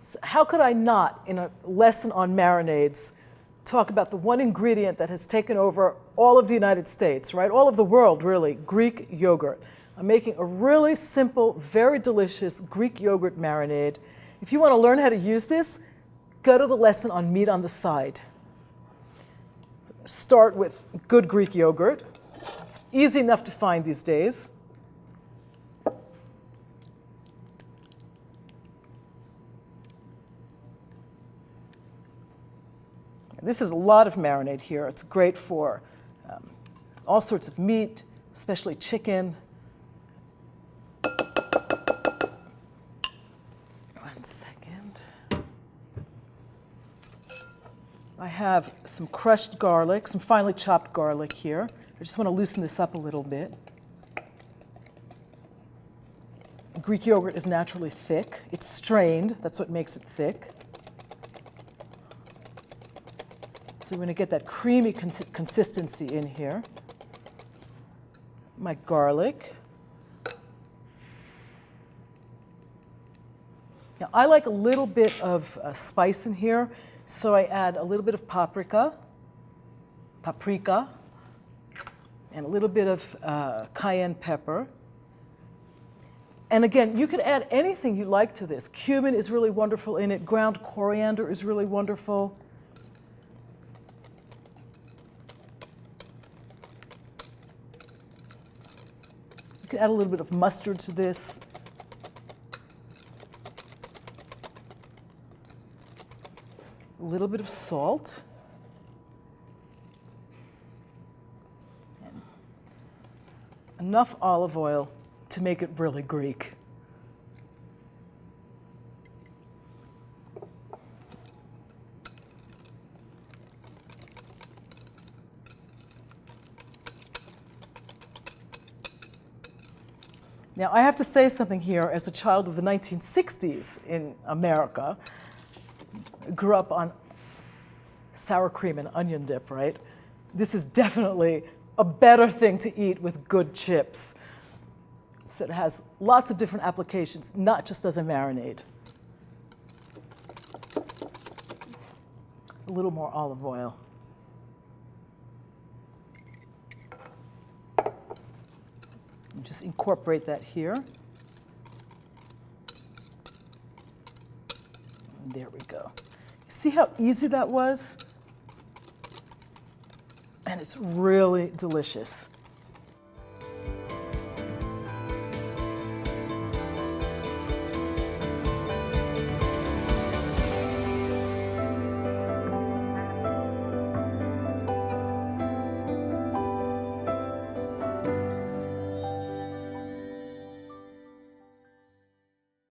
So how could I not, in a lesson on marinades, talk about the one ingredient that has taken over all of the United States, right? All of the world, really, Greek yogurt. I'm making a really simple, very delicious Greek yogurt marinade. If you want to learn how to use this, go to the lesson on meat on the side. So start with good Greek yogurt. It's easy enough to find these days. This is a lot of marinade here. It's great for all sorts of meat, especially chicken. One second. I have some crushed garlic, some finely chopped garlic here. I just want to loosen this up a little bit. Greek yogurt is naturally thick. It's strained. That's what makes it thick. So we're going to get that creamy consistency in here. My garlic. Now I like a little bit of spice in here, so I add a little bit of paprika, and a little bit of cayenne pepper. And again, you could add anything you like to this. Cumin is really wonderful in it. Ground coriander is really wonderful. You can add a little bit of mustard to this. A little bit of salt. And enough olive oil to make it really Greek. Now, I have to say something here. As a child of the 1960s in America, I grew up on sour cream and onion dip, right? This is definitely a better thing to eat with good chips. So it has lots of different applications, not just as a marinade. A little more olive oil. Just incorporate that here. And there we go. See how easy that was? And it's really delicious.